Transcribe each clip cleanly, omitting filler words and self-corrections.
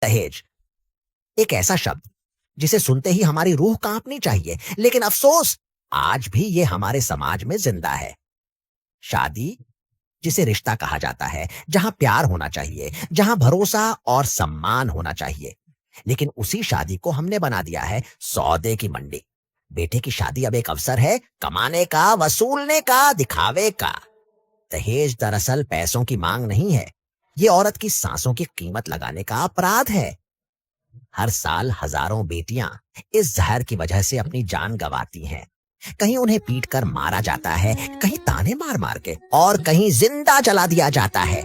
दहेज एक ऐसा शब्द जिसे सुनते ही हमारी रूह कांपनी चाहिए, लेकिन अफसोस आज भी ये हमारे समाज में जिंदा है। शादी जिसे रिश्ता कहा जाता है, जहां प्यार होना चाहिए, जहां भरोसा और सम्मान होना चाहिए, लेकिन उसी शादी को हमने बना दिया है सौदे की मंडी। बेटे की शादी अब एक अवसर है कमाने का, वसूलने का, दिखावे का। दहेज दरअसल पैसों की मांग नहीं है, ये औरत की सांसों की कीमत लगाने का अपराध है। हर साल हजारों बेटियां इस जहर की वजह से अपनी जान गंवाती हैं। कहीं उन्हें पीट कर मारा जाता है, कहीं ताने मार मार के, और कहीं जिंदा जला दिया जाता है।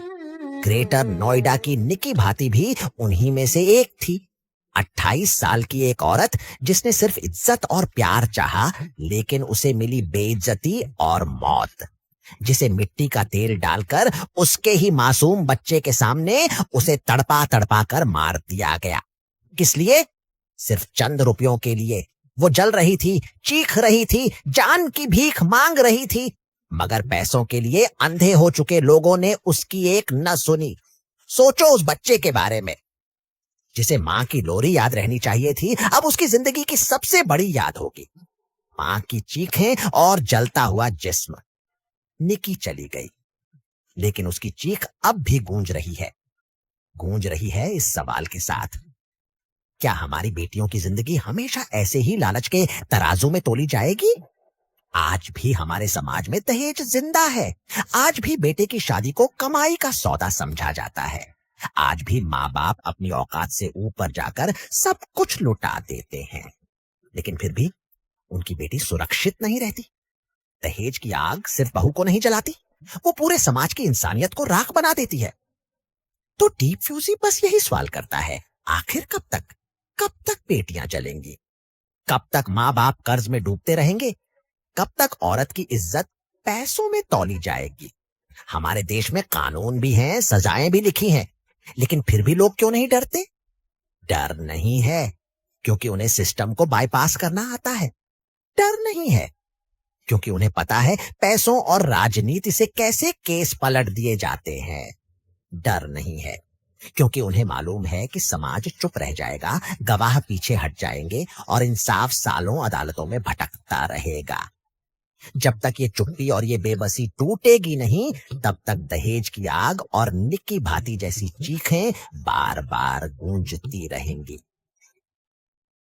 ग्रेटर नोएडा की निकी भाती भी उन्हीं में से एक थी। 28 साल की एक औरत जिसने सिर्फ इज्जत और प्यार चाहा, लेकिन उसे मिली बेइज्जती और मौत। जिसे मिट्टी का तेल डालकर उसके ही मासूम बच्चे के सामने उसे तड़पा तड़पा कर मार दिया गया। किस लिए? सिर्फ चंद रुपयों के लिए। वो जल रही थी, चीख रही थी, जान की भीख मांग रही थी, मगर पैसों के लिए अंधे हो चुके लोगों ने उसकी एक न सुनी। सोचो उस बच्चे के बारे में जिसे मां की लोरी याद रहनी चाहिए थी, अब उसकी जिंदगी की सबसे बड़ी याद होगी। मां की चीखें और जलता हुआ जिस्म। निकी चली गई, लेकिन उसकी चीख अब भी गूंज रही है। गूंज रही है इस सवाल के साथ, क्या हमारी बेटियों की जिंदगी हमेशा ऐसे ही लालच के तराजू में तोली जाएगी? आज भी हमारे समाज में दहेज जिंदा है। आज भी बेटे की शादी को कमाई का सौदा समझा जाता है। आज भी माँ बाप अपनी औकात से ऊपर जाकर सब कुछ लुटा देते हैं, लेकिन फिर भी उनकी बेटी सुरक्षित नहीं रहती। दहेज की आग सिर्फ बहू को नहीं जलाती, वो पूरे समाज की इंसानियत को राख बना देती है। तो डीप फ्यूजी बस यही सवाल करता है, आखिर कब तक? कब तक बेटियां जलेंगी? कब तक माँ बाप कर्ज में डूबते रहेंगे? कब तक औरत की इज्जत पैसों में तौली जाएगी? हमारे देश में कानून भी हैं, सजाएं भी लिखी हैं, लेकिन फिर भी लोग क्यों नहीं डरते? डर नहीं है क्योंकि उन्हें सिस्टम को बाईपास करना आता है। डर नहीं है क्योंकि उन्हें पता है पैसों और राजनीति से कैसे केस पलट दिए जाते हैं। डर नहीं है क्योंकि उन्हें मालूम है कि समाज चुप रह जाएगा, गवाह पीछे हट जाएंगे और इंसाफ सालों अदालतों में भटकता रहेगा। जब तक ये चुप्पी और ये बेबसी टूटेगी नहीं, तब तक दहेज की आग और निक्की भाती जैसी चीखें बार बार गूंजती रहेंगी।